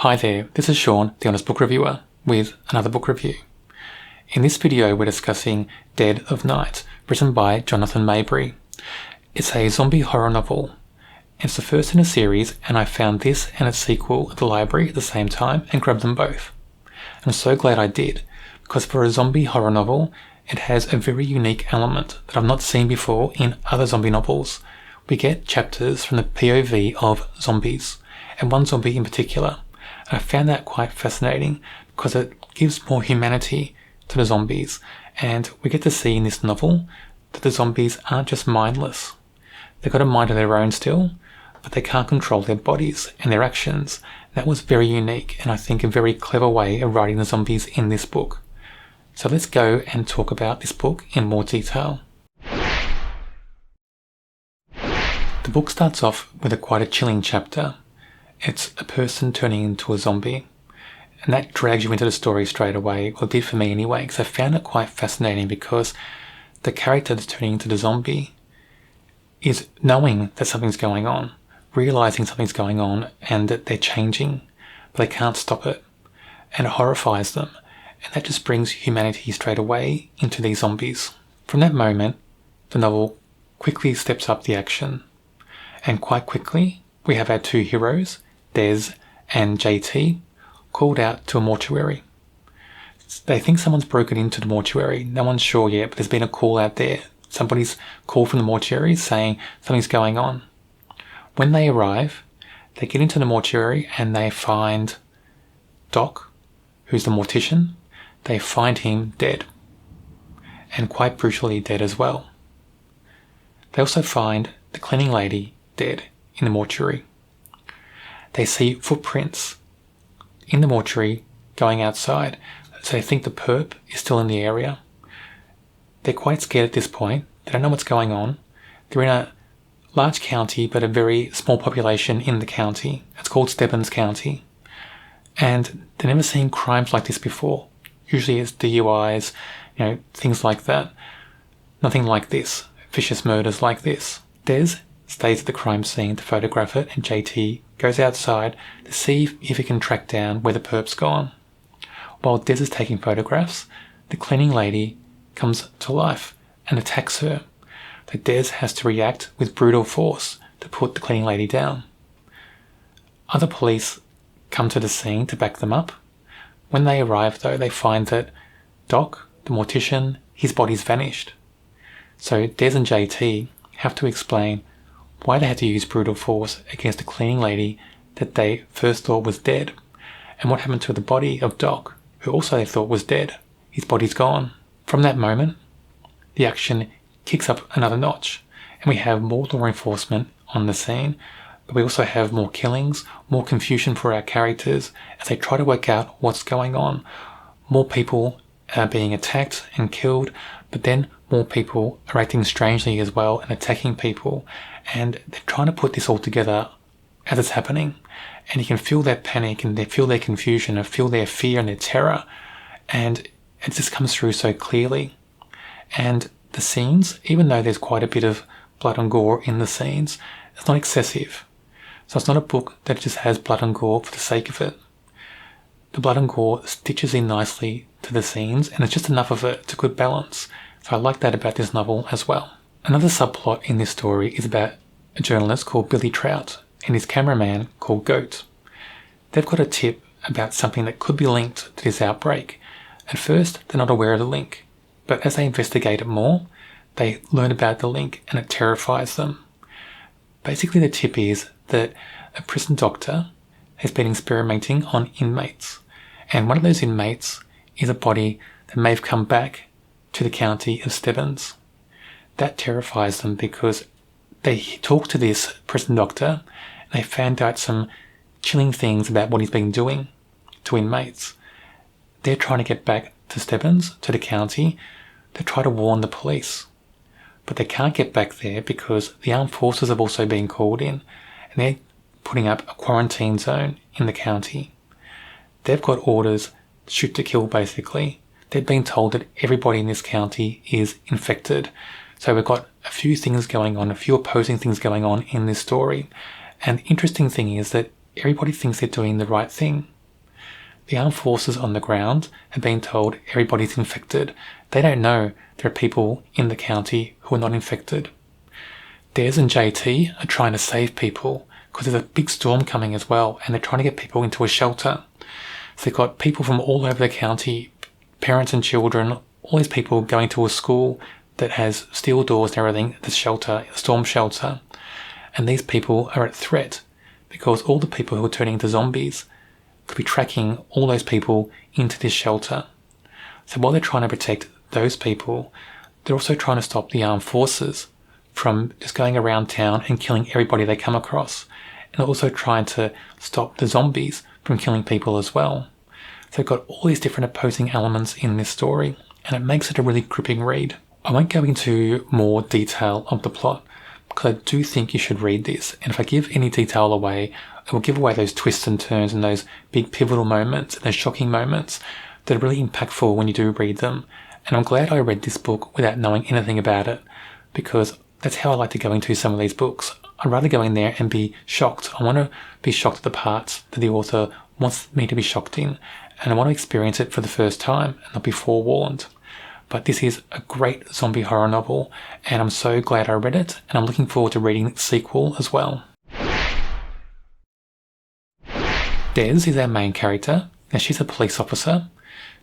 Hi there, this is Sean, the Honest Book Reviewer, with another book review. In this video we're discussing Dead of Night, written by Jonathan Maberry. It's a zombie horror novel. It's the first in a series, and I found this and its sequel at the library at the same time and grabbed them both. I'm so glad I did, because for a zombie horror novel, it has a very unique element that I've not seen before in other zombie novels. We get chapters from the POV of zombies, and one zombie in particular. I found that quite fascinating because it gives more humanity to the zombies, and we get to see in this novel that the zombies aren't just mindless. They've got a mind of their own still, but they can't control their bodies and their actions. That was very unique, and I think a very clever way of writing the zombies in this book. So let's go and talk about this book in more detail. The book starts off with quite a chilling chapter. It's a person turning into a zombie, and that drags you into the story straight away. Well, it did for me anyway, because I found it quite fascinating because the character that's turning into the zombie is knowing that something's going on, realizing something's going on and that they're changing, but they can't stop it, and it horrifies them, and that just brings humanity straight away into these zombies. From that moment, the novel quickly steps up the action, and quite quickly we have our two heroes, Des and JT, called out to a mortuary. They think someone's broken into the mortuary. No one's sure yet, but there's been a call out there. Somebody's called from the mortuary saying something's going on. When they arrive, they get into the mortuary and they find Doc, who's the mortician. They find him dead, and quite brutally dead as well. They also find the cleaning lady dead in the mortuary. They see footprints in the mortuary going outside, so they think the perp is still in the area. They're quite scared at this point. They don't know what's going on. They're in a large county, but a very small population in the county. It's called Stebbins County. And they've never seen crimes like this before. Usually it's DUIs, things like that. Nothing like this. Vicious murders like this. Des stays at the crime scene to photograph it, and JT goes outside to see if he can track down where the perp's gone. While Des is taking photographs, the cleaning lady comes to life and attacks her. So Des has to react with brutal force to put the cleaning lady down. Other police come to the scene to back them up. When they arrive though, they find that Doc, the mortician, his body's vanished. So Des and JT have to explain why they had to use brutal force against a cleaning lady that they first thought was dead, and what happened to the body of Doc, who also they thought was dead. His body's gone. From that moment, the action kicks up another notch, and we have more law enforcement on the scene, but we also have more killings, more confusion for our characters as they try to work out what's going on. More people are being attacked and killed, but then more people are acting strangely as well and attacking people, and they're trying to put this all together as it's happening, and you can feel their panic and they feel their confusion and feel their fear and their terror, and it just comes through so clearly. And the scenes, even though there's quite a bit of blood and gore in the scenes, it's not excessive. So it's not a book that just has blood and gore for the sake of it. The blood and gore stitches in nicely to the scenes, and it's just enough of it. It's a good balance. So I like that about this novel as well. Another subplot in this story is about a journalist called Billy Trout and his cameraman called Goat. They've got a tip about something that could be linked to this outbreak. At first, they're not aware of the link, but as they investigate it more, they learn about the link and it terrifies them. Basically, the tip is that a prison doctor has been experimenting on inmates, and one of those inmates is a body that may have come back to the county of Stebbins. That terrifies them because they talked to this prison doctor and they found out some chilling things about what he's been doing to inmates. They're trying to get back to Stebbins, to the county, to try to warn the police. But they can't get back there because the armed forces have also been called in, and they're putting up a quarantine zone in the county. They've got orders, shoot to kill basically. They've been told that everybody in this county is infected. So we've got a few things going on, a few opposing things going on in this story. And the interesting thing is that everybody thinks they're doing the right thing. The armed forces on the ground have been told everybody's infected. They don't know there are people in the county who are not infected. Des and JT are trying to save people because there's a big storm coming as well, and they're trying to get people into a shelter. So they've got people from all over the county, parents and children, all these people going to a school that has steel doors and everything, the shelter, the storm shelter. And these people are at threat because all the people who are turning into zombies could be tracking all those people into this shelter. So while they're trying to protect those people, they're also trying to stop the armed forces from just going around town and killing everybody they come across, and also trying to stop the zombies from killing people as well. So they've got all these different opposing elements in this story, and it makes it a really gripping read. I won't go into more detail of the plot, because I do think you should read this, and if I give any detail away, it will give away those twists and turns and those big pivotal moments and those shocking moments that are really impactful when you do read them. And I'm glad I read this book without knowing anything about it, because that's how I like to go into some of these books. I'd rather go in there and be shocked. I want to be shocked at the parts that the author wants me to be shocked in, and I want to experience it for the first time and not be forewarned. But this is a great zombie horror novel, and I'm so glad I read it, and I'm looking forward to reading the sequel as well. Des is our main character. Now, she's a police officer,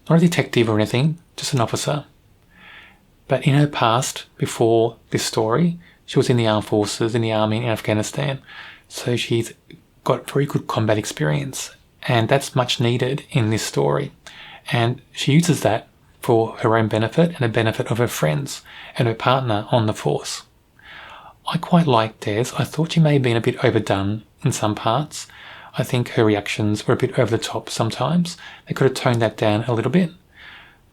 not a detective or anything, just an officer. But in her past, before this story, she was in the armed forces, in the army in Afghanistan. So she's got very good combat experience, and that's much needed in this story. And she uses that for her own benefit and the benefit of her friends and her partner on the force. I quite liked Des. I thought she may have been a bit overdone in some parts. I think her reactions were a bit over the top sometimes. They could have toned that down a little bit.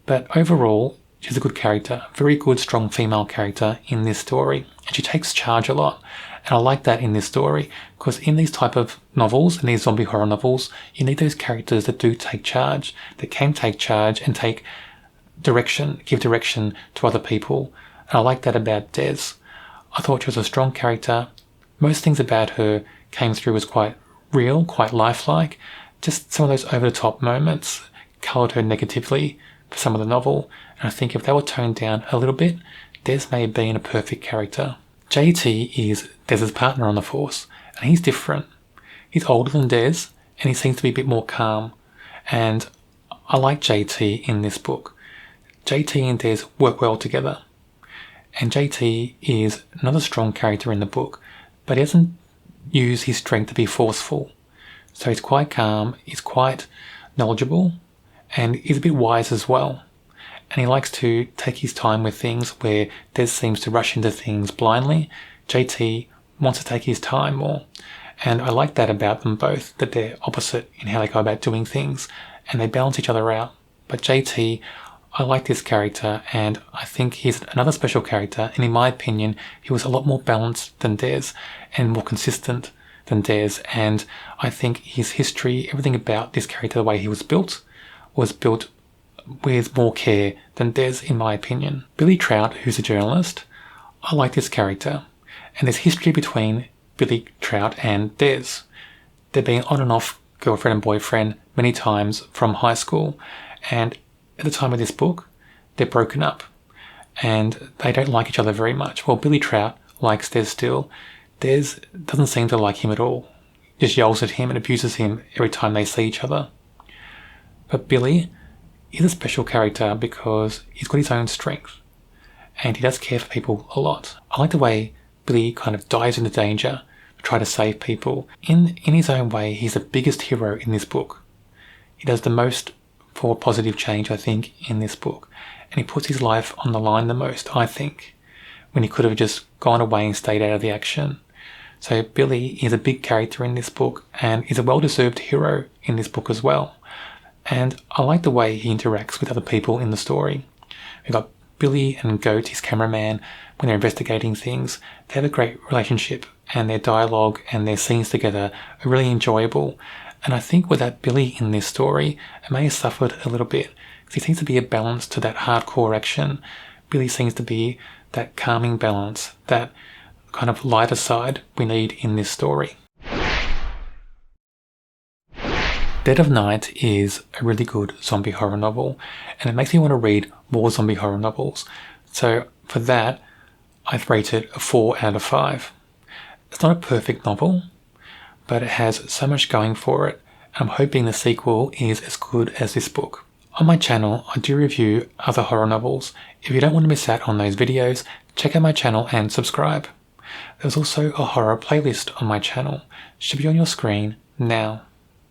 But overall, she's a good character, a very good, strong female character in this story. And she takes charge a lot. And I like that in this story, because in these type of novels, in these zombie horror novels, you need those characters that do take charge, that can take charge and take direction, give direction to other people. And I like that about Des. I thought she was a strong character. Most things about her came through as quite real, quite lifelike. Just some of those over-the-top moments coloured her negatively for some of the novel. And I think if they were toned down a little bit, Des may have been a perfect character. JT is Des's partner on the force, and he's different. He's older than Des, and he seems to be a bit more calm. And I like JT in this book. JT and Des work well together. And JT is another strong character in the book, but he doesn't use his strength to be forceful. So he's quite calm, he's quite knowledgeable, and he's a bit wise as well. And he likes to take his time with things where Des seems to rush into things blindly. JT wants to take his time more. And I like that about them both, that they're opposite in how they go about doing things, and they balance each other out. But JT, I like this character, and I think he's another special character, and in my opinion, he was a lot more balanced than Des, and more consistent than Des, and I think his history, everything about this character, the way he was built with more care than Des, in my opinion. Billy Trout, who's a journalist, I like this character, and there's history between Billy Trout and Des. They've been on and off girlfriend and boyfriend many times from high school, and at the time of this book, they're broken up, and they don't like each other very much. Well, Billy Trout likes Des still. Des doesn't seem to like him at all. He just yells at him and abuses him every time they see each other. But Billy is a special character because he's got his own strength, and he does care for people a lot. I like the way Billy kind of dives into danger to try to save people. In his own way, he's the biggest hero in this book. He does the most for positive change, I think, in this book. And he puts his life on the line the most, I think, when he could have just gone away and stayed out of the action. So Billy is a big character in this book, and is a well-deserved hero in this book as well. And I like the way he interacts with other people in the story. We've got Billy and Goat, his cameraman, when they're investigating things. They have a great relationship, and their dialogue and their scenes together are really enjoyable. And I think without Billy in this story, it may have suffered a little bit, because he seems to be a balance to that hardcore action. Billy seems to be that calming balance, that kind of lighter side we need in this story. Dead of Night is a really good zombie horror novel, and it makes me want to read more zombie horror novels. So for that, I'd rate it a 4 out of 5. It's not a perfect novel, but it has so much going for it. I'm hoping the sequel is as good as this book. On my channel, I do review other horror novels. If you don't want to miss out on those videos, check out my channel and subscribe. There's also a horror playlist on my channel. Should be on your screen now.